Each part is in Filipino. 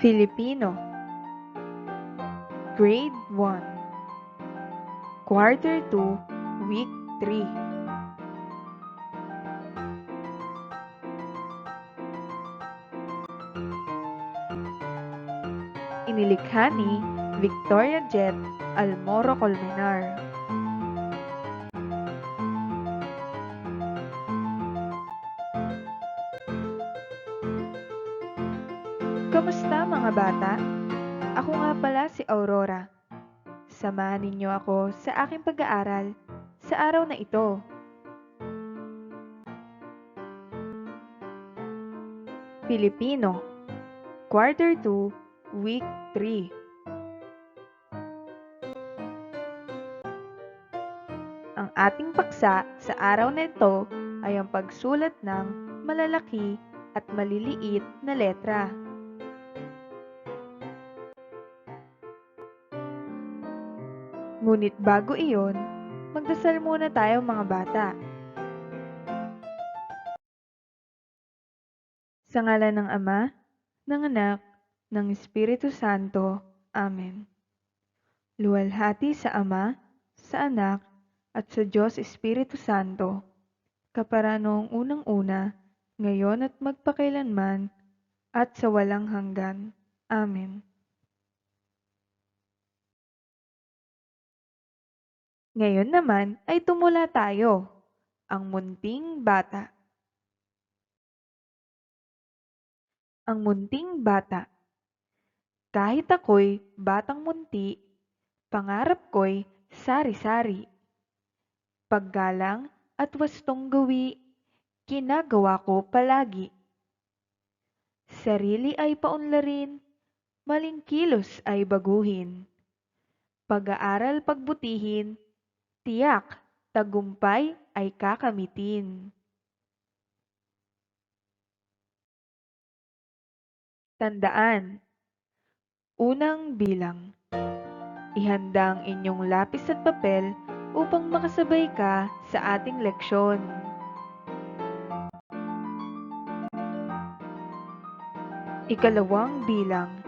Filipino, Grade 1, Quarter 2, Week 3. Inilikha ni Victoria Jet Almoro Colmenar. Kamusta mga bata? Ako nga pala si Aurora. Samahan ninyo ako sa aking pag-aaral sa araw na ito. Filipino, Quarter 2, Week 3. Ang ating paksa sa araw na ito ay ang pagsulat ng malalaki at maliliit na letra. Ngunit bago iyon, magdasal muna tayo mga bata. Sa ngalan ng Ama, ng Anak, ng Espiritu Santo. Amen. Luwalhati sa Ama, sa Anak, at sa Diyos Espiritu Santo, kapara noong unang-una, ngayon at magpakailanman, at sa walang hanggan. Amen. Ngayon naman ay tumula tayo, ang munting bata. Ang munting bata. Kahit ako'y batang munti, pangarap ko'y sari-sari. Paggalang at wastong gawi, ginagawa ko palagi. Sarili ay paunlarin, maling kilos ay baguhin. Pag-aaral pagbutihin, tiyak, tagumpay ay kakamitin. Tandaan. Unang bilang. Ihanda ang inyong lapis at papel upang makasabay ka sa ating leksyon. Ikalawang bilang.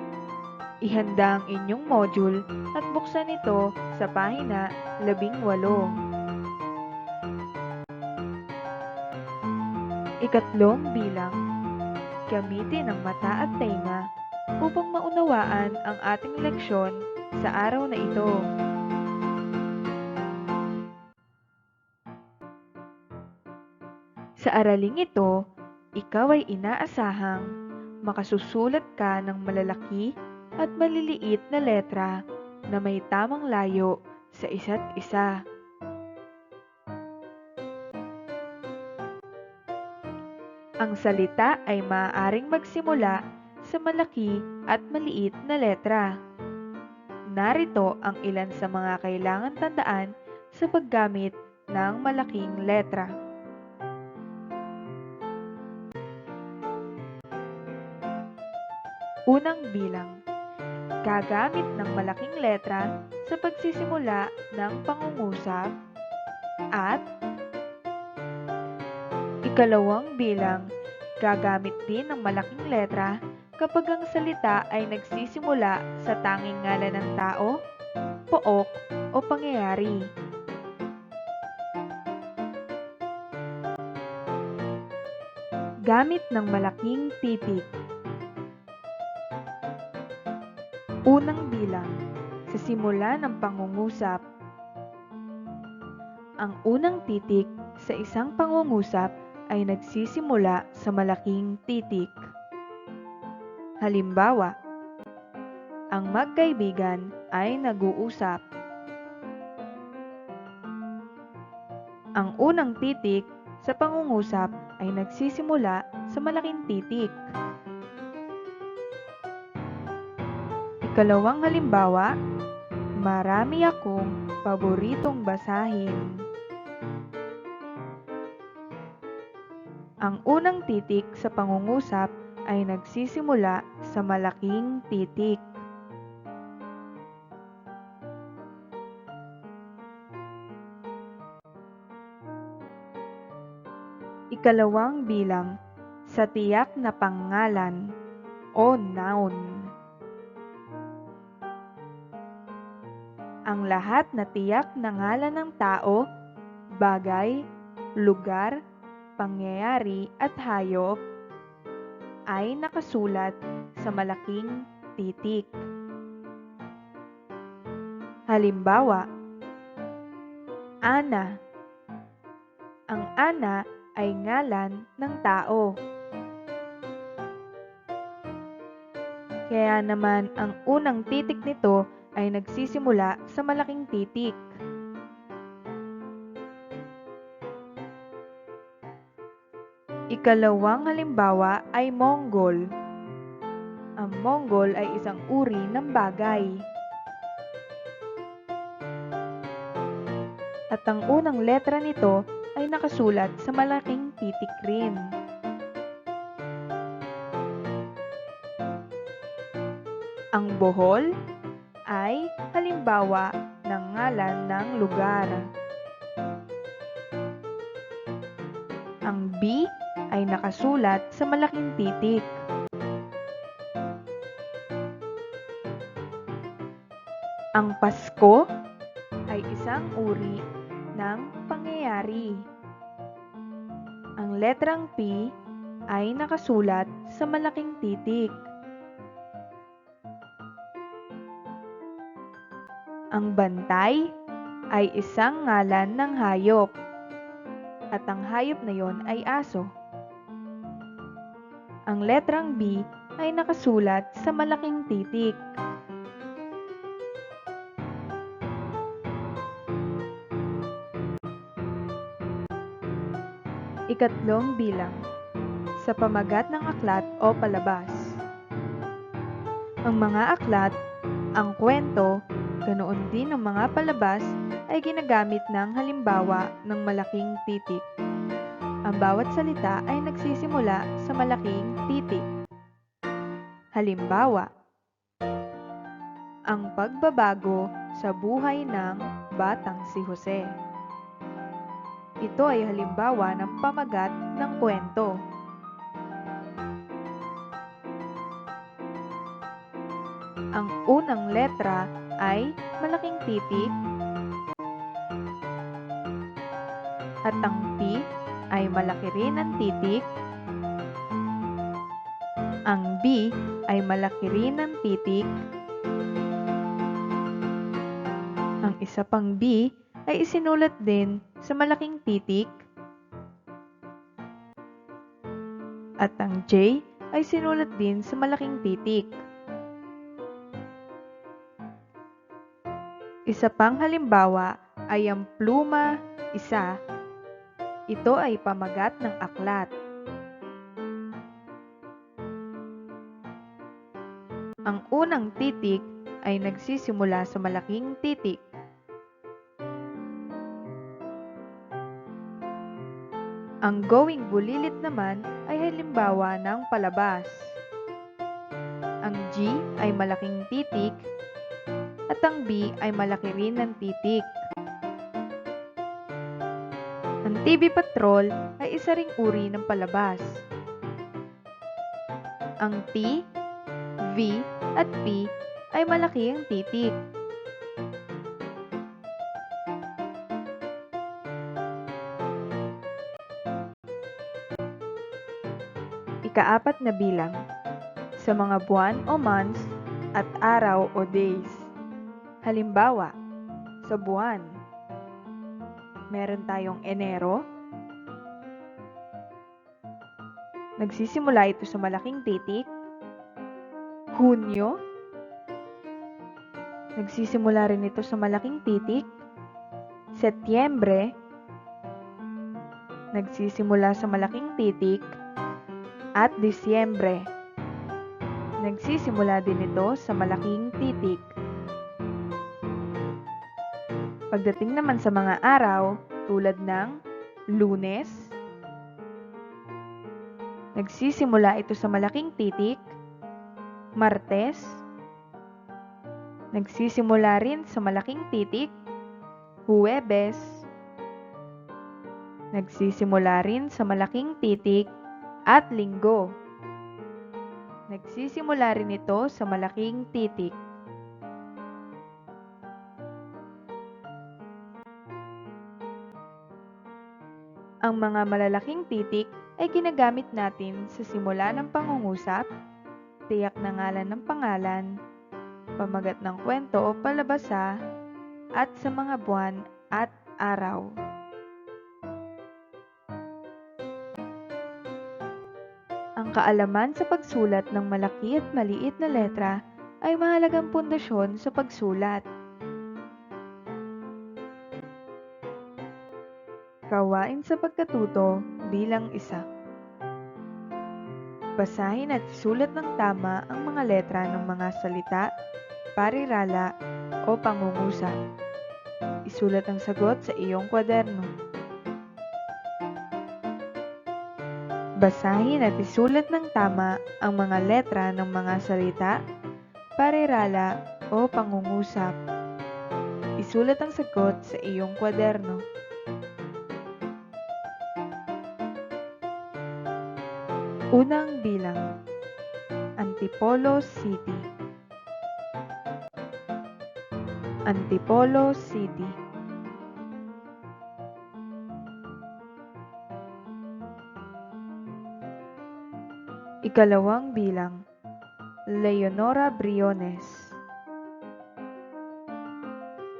Ihanda ang inyong module at buksan ito sa pahina 18. Ikatlong bilang. Gamitin ang mata at tenga upang maunawaan ang ating leksyon sa araw na ito. Sa araling ito, ikaw ay inaasahang makasusulat ka ng malalaki at maliliit na letra na may tamang layo sa isa't isa. Ang salita ay maaaring magsimula sa malaki at maliit na letra. Narito ang ilan sa mga kailangan tandaan sa paggamit ng malaking letra. Unang bilang. Gagamit ng malaking letra sa pagsisimula ng pangungusap at ikalawang bilang. Gagamit din ng malaking letra kapag ang salita ay nagsisimula sa tanging ngalan ng tao, pook o pangyayari. Gamit ng malaking titik. Unang bilang. Sa simula ng pangungusap. Ang unang titik sa isang pangungusap ay nagsisimula sa malaking titik. Halimbawa, ang magkaibigan ay nag-uusap. Ang unang titik sa pangungusap ay nagsisimula sa malaking titik. Ikalawang halimbawa, marami akong paboritong basahin. Ang unang titik sa pangungusap ay nagsisimula sa malaking titik. Ikalawang bilang. Sa tiyak na pangalan o noun. Ang lahat na tiyak na ngalan ng tao, bagay, lugar, pangyayari at hayop ay nakasulat sa malaking titik. Halimbawa, Ana. Ang Ana ay ngalan ng tao. Kaya naman ang unang titik nito ay nagsisimula sa malaking titik. Ikalawang halimbawa ay Mongol. Ang Mongol ay isang uri ng bagay. At ang unang letra nito ay nakasulat sa malaking titik rin. Ang Bohol ay halimbawa ng ngalan ng lugar. Ang B ay nakasulat sa malaking titik. Ang Pasko ay isang uri ng pangyayari. Ang letrang P ay nakasulat sa malaking titik. Ang Bantay ay isang ngalan ng hayop. At ang hayop na yon ay aso. Ang letrang B ay nakasulat sa malaking titik. Ikatlong bilang, sa pamagat ng aklat o palabas. Ang mga aklat, ang kwento, ganoon din ang mga palabas ay ginagamit ng halimbawa ng malaking titik. Ang bawat salita ay nagsisimula sa malaking titik. Halimbawa, ang pagbabago sa buhay ng batang si Jose. Ito ay halimbawa ng pamagat ng kwento. Ang unang letra ay malaking titik at ang P ay malaki rin ang titik. Ang B ay malaki rin ang titik. Ang isa pang B ay isinulat din sa malaking titik. At ang J ay sinulat din sa malaking titik. Isa pang halimbawa ay ang pluma, isa. Ito ay pamagat ng aklat. Ang unang titik ay nagsisimula sa malaking titik. Ang going bulilit naman ay halimbawa ng palabas. Ang G ay malaking titik at ang B ay malaki rin ng titik. Ang TV Patrol ay isa ring uri ng palabas. Ang T, V at P ay malaki ang titik. Ikaapat na bilang, sa mga buwan o months at araw o days. Halimbawa, sa buwan, meron tayong Enero. Nagsisimula ito sa malaking titik. Hunyo. Nagsisimula rin ito sa malaking titik. Setyembre. Nagsisimula sa malaking titik. At Disyembre. Nagsisimula din ito sa malaking titik. Pagdating naman sa mga araw, tulad ng Lunes, nagsisimula ito sa malaking titik. Martes, nagsisimula rin sa malaking titik. Huwebes, nagsisimula rin sa malaking titik. At Linggo, nagsisimula rin ito sa malaking titik. Ang mga malalaking titik ay ginagamit natin sa simula ng pangungusap, tiyak na ngalan ng pangalan, pamagat ng kwento o palabasa, at sa mga buwan at araw. Ang kaalaman sa pagsulat ng malaki at maliit na letra ay mahalagang pundasyon sa pagsulat. Gawain sa pagkatuto bilang isa. Basahin at isulat ng tama ang mga letra ng mga salita, parirala, o pangungusap. Isulat ang sagot sa iyong kwaderno. Basahin at isulat ng tama ang mga letra ng mga salita, parirala, o pangungusap. Isulat ang sagot sa iyong kwaderno. Unang bilang. Antipolo City. Antipolo City. Ikalawang bilang. Leonora Briones.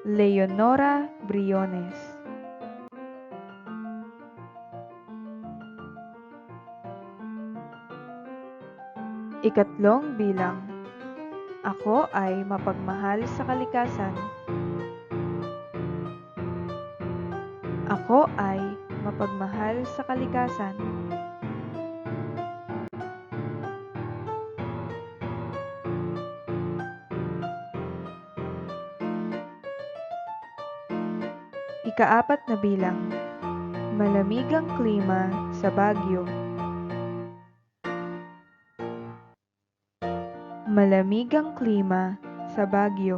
Leonora Briones. Ikatlong bilang. Ako ay mapagmahal sa kalikasan. Ako ay mapagmahal sa kalikasan. Ikaapat na bilang. Malamig ang klima sa Baguio. Malamig ang klima sa Baguio.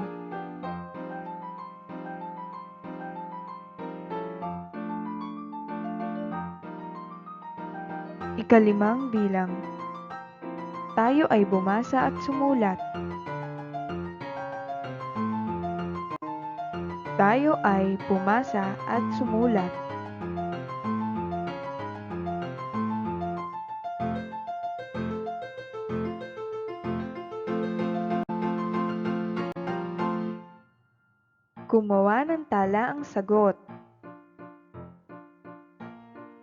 Ikalimang bilang. Tayo ay bumasa at sumulat. Tayo ay pumasa at sumulat. Gumawa ng tala ang sagot.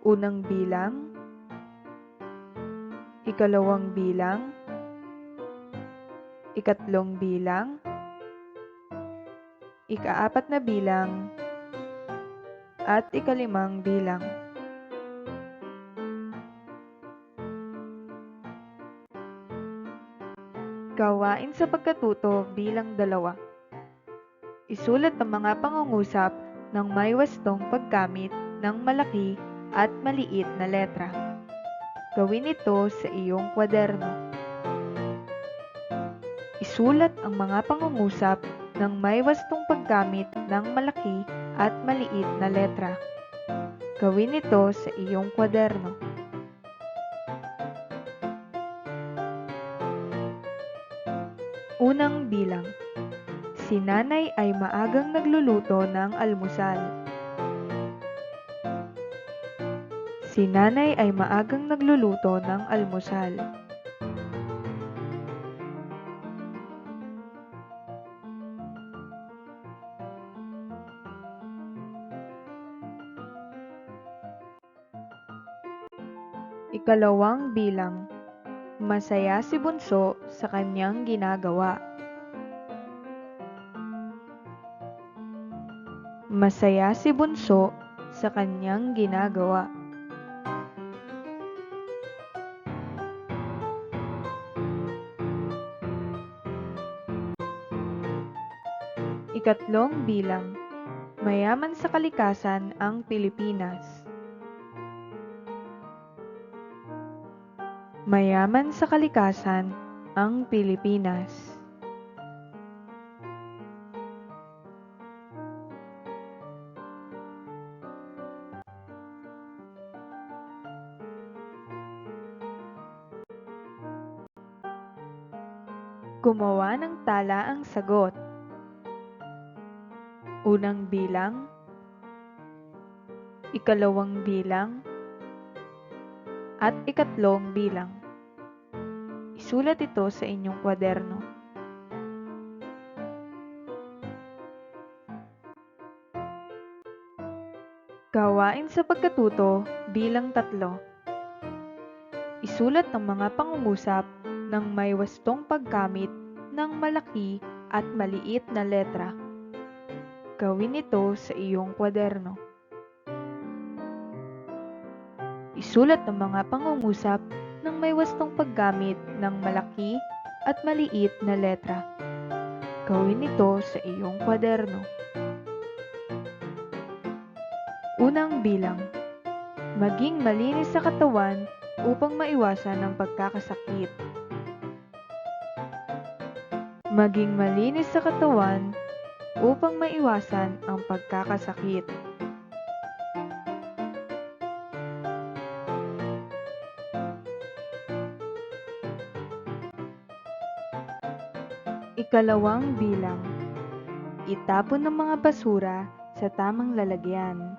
Unang bilang, ikalawang bilang, ikatlong bilang, ikaapat na bilang, at ikalimang bilang. Gawain sa pagkatuto bilang 2. Isulat ang mga pangungusap ng may wastong paggamit ng malaki at maliit na letra. Gawin ito sa iyong kwaderno. Isulat ang mga pangungusap ng may wastong paggamit ng malaki at maliit na letra. Gawin ito sa iyong kwaderno. Unang bilang. Si nanay ay maagang nagluluto ng almusal. Si nanay ay maagang nagluluto ng almusal. Ikalawang bilang. Masaya si Bunso sa kanyang ginagawa. Masaya si Bunso sa kanyang ginagawa. Ikatlong bilang. Mayaman sa kalikasan ang Pilipinas. Mayaman sa kalikasan ang Pilipinas. Gumawa ng tala ang sagot. Unang bilang, ikalawang bilang, at 3 bilang. Isulat ito sa inyong kwaderno. Gawain sa pagkatuto bilang 3. Isulat ang mga pangungusap ng may wastong paggamit ng malaki at maliit na letra. Gawin ito sa iyong kwaderno. Isulat ang mga pangungusap ng may wastong paggamit ng malaki at maliit na letra. Gawin ito sa iyong kwaderno. Unang bilang. Maging malinis sa katawan upang maiwasan ang pagkakasakit. Maging malinis sa katawan upang maiwasan ang pagkakasakit. Ikalawang bilang. Itapon ng mga basura sa tamang lalagyan.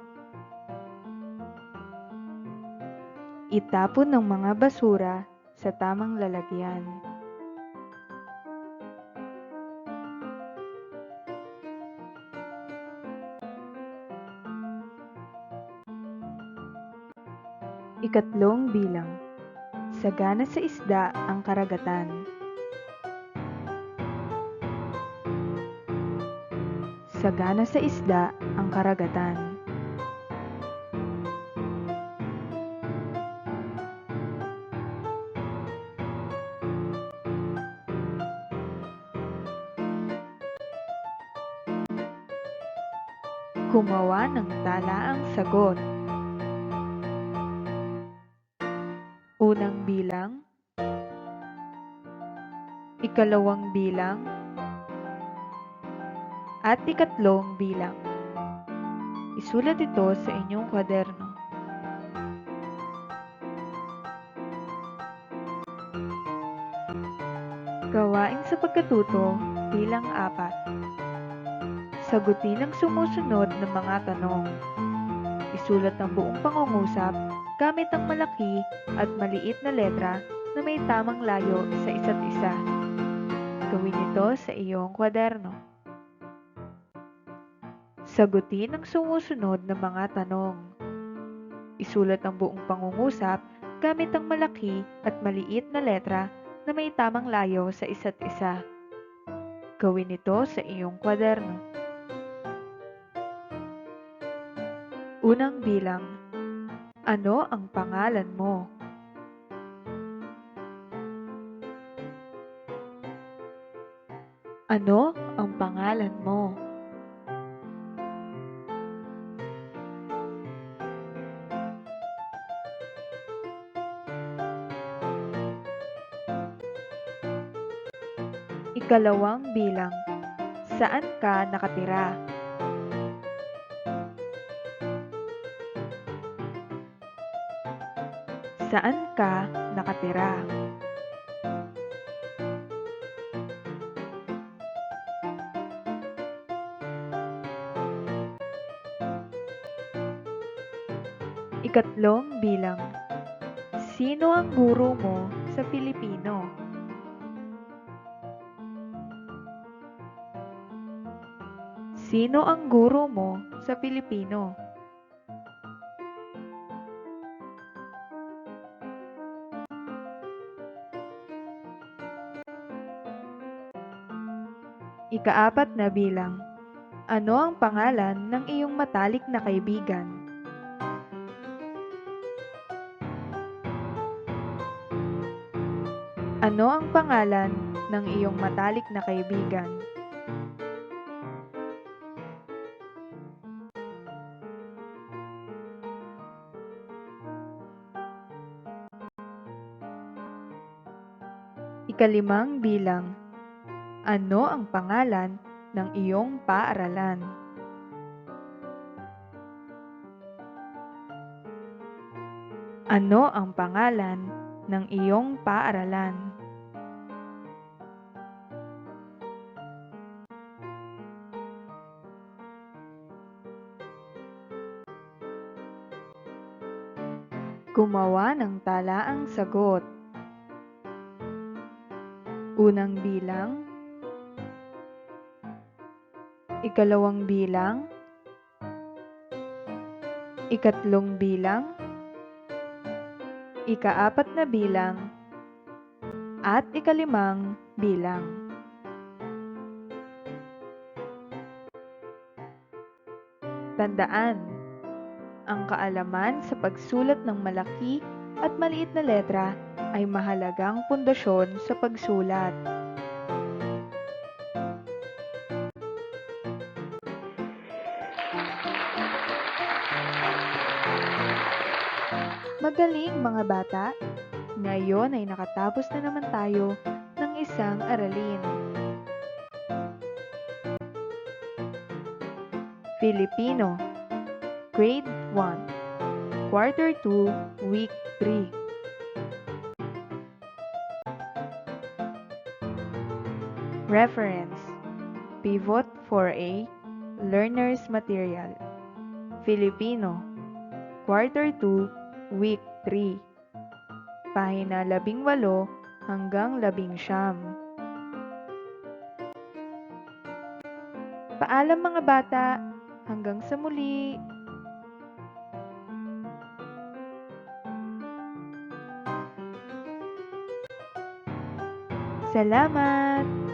Itapon ng mga basura sa tamang lalagyan. Ikatlong bilang. Sagana sa isda ang karagatan. Sagana sa isda ang karagatan. Gumawa ng talaang sagot. Unang bilang. Ikalawang bilang. At 3 bilang. Isulat ito sa inyong kwaderno. Gawain sa pagkatuto bilang 4. Sagutin ang sumusunod na mga tanong. Isulat ang buong pangungusap gamit ang malaki at maliit na letra na may tamang layo sa isa't isa. Gawin ito sa iyong kwaderno. Sagutin ang sumusunod na mga tanong. Isulat ang buong pangungusap gamit ang malaki at maliit na letra na may tamang layo sa isa't isa. Gawin ito sa iyong kwaderno. Unang bilang. Ano ang pangalan mo? Ano ang pangalan mo? Ikalawang bilang. Saan ka nakatira? Saan ka nakatira? Ikatlong bilang. Sino ang guro mo sa Filipino? Sino ang guro mo sa Filipino? Ikaapat na bilang. Ano ang pangalan ng iyong matalik na kaibigan? Ano ang pangalan ng iyong matalik na kaibigan? Ikalimang bilang. Ano ang pangalan ng iyong paaralan? Ano ang pangalan ng iyong paaralan? Gumawa ng talaang sagot. Unang bilang, ikalawang bilang, ikatlong bilang, ikaapat na bilang, at ikalimang bilang. Tandaan, ang kaalaman sa pagsulat ng malaki at maliit na letra ay mahalagang pundasyon sa pagsulat. Magaling mga bata! Ngayon ay nakatapos na naman tayo ng isang aralin. Filipino, Grade 1, Quarter 2, Week 3. Reference: Pivot 4A, Learner's Material. Filipino, Quarter 2, Week 3. Pahina 18 hanggang 19. Paalam mga bata, hanggang sa muli! Salamat!